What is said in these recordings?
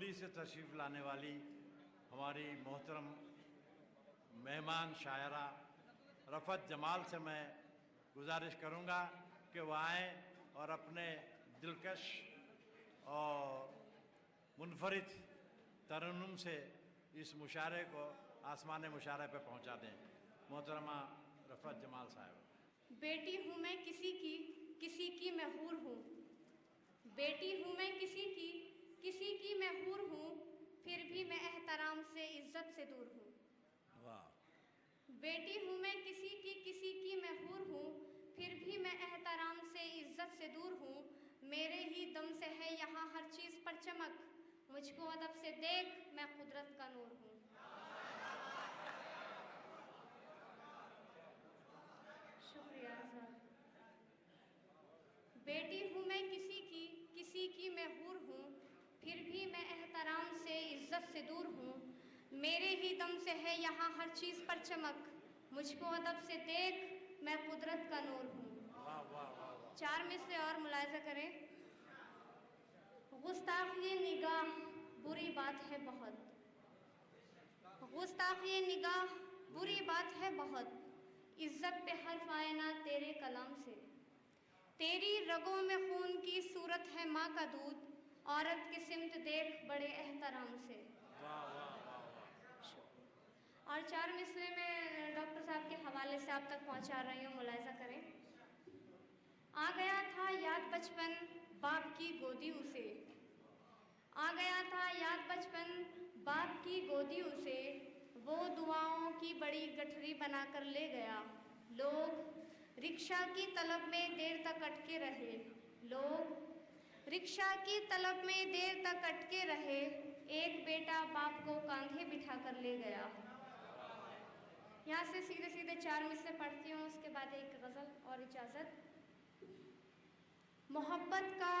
करनौली से तशरीफ़ लाने वाली हमारी मोहतरम मेहमान शायरा रफ़त जमाल से मैं गुजारिश करूँगा कि वह आएँ और अपने दिलकश और मुनफरिद तरन्नुम से इस मुशायरे को आसमान मुशायरे पे पहुँचा दें। मोहतरमा रफ़त जमाल साहब। बेटी हूँ मैं किसी की मैं हूर हूँ। बेटी हूँ मैं किसी की मैं हूर हूँ, फिर भी मैं एहतराम से इज्जत से दूर हूँ। वाह। बेटी हूँ मैं किसी की मैं हूर हूँ, फिर भी मैं एहतराम से इज्जत से दूर हूँ। मेरे ही दम से है यहाँ हर चीज़ पर चमक, मुझको अदब से देख मैं कुदरत का नूर हूँ। शुक्रिया सर। बेटी हूँ मैं किसी की मैं हूर हूँ, फिर भी मैं एहतराम से इज्जत से दूर हूँ। मेरे ही दम से है यहाँ हर चीज़ पर चमक, मुझको अदब से देख मैं कुदरत का नूर हूँ। वाह वाह वाह वाह। 4 मिसरे और मुलाहिजा करें। गुस्ताखी निगाह बुरी बात है बहुत, गुस्ताखी निगाह बुरी बात है बहुत, इज्जत पे हर्फ आए ना तेरे कलाम से। तेरी रगों में खून की सूरत है माँ का दूध, औरत की सिमत देख बड़े एहतराम से। वाह वाह वाह वाह। और 4 मिसरे में डॉक्टर साहब के हवाले से आप तक पहुँचा रही हूँ, मुलाहिजा करें। आ गया था याद बचपन बाप की गोदी उसे, आ गया था याद बचपन बाप की गोदी उसे, वो दुआओं की बड़ी गठरी बनाकर ले गया। लोग रिक्शा की तलब में देर तक अटके रहे, लोग रिक्शा की तलब में देर तक अटके रहे, एक बेटा बाप को कांधे बिठा कर ले गया। यहाँ से सीधे सीधे 4 मिसरे पढ़ती हूँ, उसके बाद एक गज़ल और इजाज़त। मोहब्बत का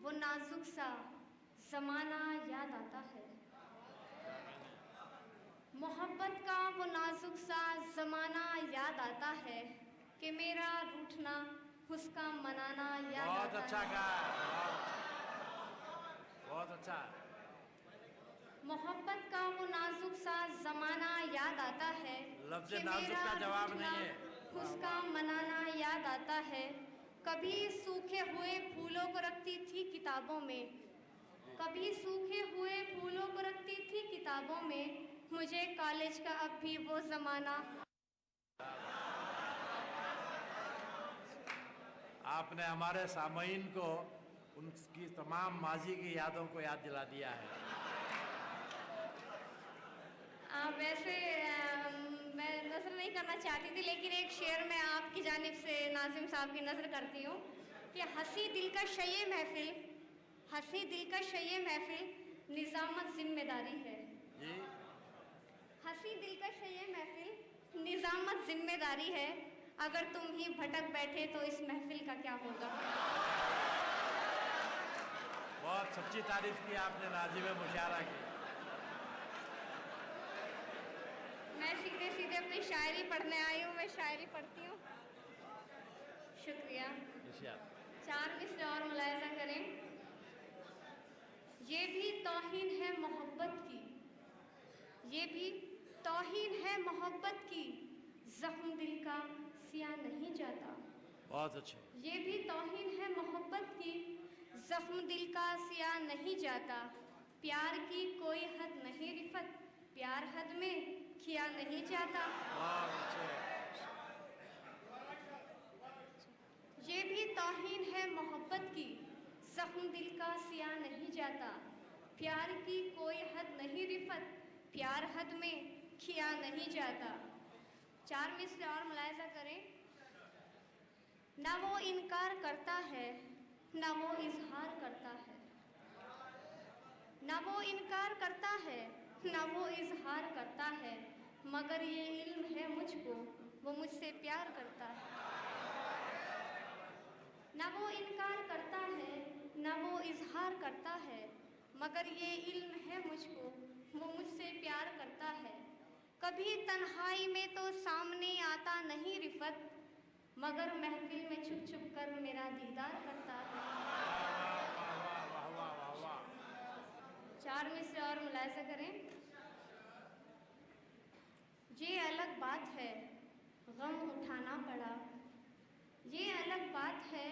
वो नाजुक सा ज़माना याद आता है, मोहब्बत का वो नाजुक सा ज़माना याद आता है, कि मेरा रूठना उसका मनाना याद बहुत आता अच्छा है। कहा, बहुत अच्छा। मोहब्बत का वो नाजुक सा ज़माना याद आता है, लफ्ज़ कि नाजुक मेरा का जवाब रूठना नहीं है। उसका मनाना याद आता है। कभी सूखे हुए फूलों को रखती थी किताबों में, कभी सूखे हुए फूलों को रखती थी किताबों में, मुझे कॉलेज का अब भी वो ज़माना। आपने हमारे सामईन को उनकी तमाम माजी की यादों को याद दिला दिया है। वैसे मैं नज़र नहीं करना चाहती थी, लेकिन एक शेर मैं आपकी जानिब से नाज़िम साहब की नज़र करती हूँ कि हंसी दिल का शये महफिल, हंसी दिल का शये महफिल निज़ामत जिम्मेदारी है। जी। हंसी दिल का शये महफिल निज़ामत जिम्मेदारी है, अगर तुम ही भटक बैठे तो इस महफिल का क्या होगा। बहुत सच्ची तारीफ की आपने नाजिम मुशायरा की। मैं सीधे सीधे अपनी शायरी पढ़ने आई हूँ, मैं शायरी पढ़ती हूँ। शुक्रिया। 4 मिसरे और मुलाहिजा करें। ये भी तौहीन है मोहब्बत की, ये भी तौहीन है मोहब्बत की, जख्म दिल का सिया नहीं जाता। बहुत अच्छे। ये भी तौहीन है मोहब्बत की, जख्म दिल का सिया नहीं जाता। प्यार की कोई हद नहीं रिफत, प्यार हद में किया नहीं जाता। बहुत अच्छे। ये भी तौहीन है मोहब्बत की, जख्म दिल का सिया नहीं जाता। प्यार की कोई हद नहीं रिफत, प्यार हद में किया नहीं जाता। 4 मिसरे और मुलाहिजा करें। ना वो इनकार करता है, ना वो इजहार करता है, ना वो इनकार करता है, ना वो इजहार करता है, मगर ये इल्म है मुझको वो मुझसे प्यार करता है। ना वो इनकार करता है, ना वो इजहार करता है, मगर ये इल्म है मुझको वो मुझसे प्यार करता है। कभी तन्हाई में तो सामने आता नहीं रिफत, मगर महफिल में छुप छुप कर मेरा दीदार करता है। 4 मिसरे और मुलाहिजा करें। ये अलग बात है गम उठाना पड़ा, ये अलग बात है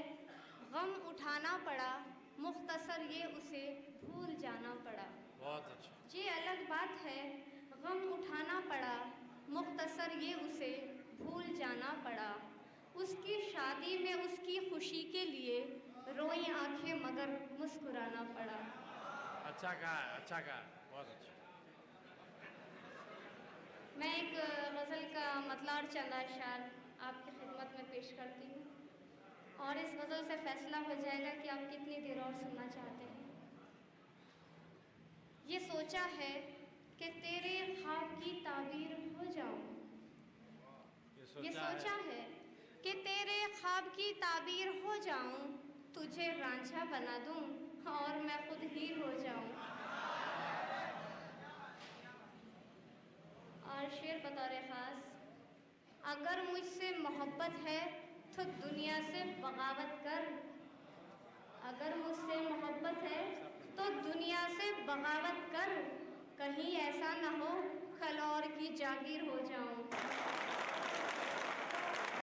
गम उठाना पड़ा, मुख्तसर ये उसे भूल जाना पड़ा। बहुत अच्छा। ये अलग बात है गम उठाना पड़ा, मुख्तसर ये उसे भूल जाना पड़ा। उसकी शादी में उसकी खुशी के लिए रोई आंखें मगर मुस्कुराना पड़ा। अच्छा कहा, अच्छा कहा, बहुत अच्छा। मैं एक गज़ल का मतला और चंदा शार आपकी खिदमत में पेश करती हूँ और इस गज़ल से फैसला हो जाएगा कि आप कितनी देर और सुनना चाहते हैं। ये सोचा है कि तेरे ख्वाब की ताबीर हो जाऊं, ये सोचा है कि तेरे ख्वाब की ताबीर हो जाऊं, तुझे रांझा बना दूं और मैं खुद हीर हो जाऊं। और शेर बतौर ख़ास, अगर मुझसे मोहब्बत है तो दुनिया से बगावत कर, अगर मुझसे मोहब्बत है तो दुनिया से बगावत कर, कहीं ऐसा ना हो कल और की जागीर हो जाऊं।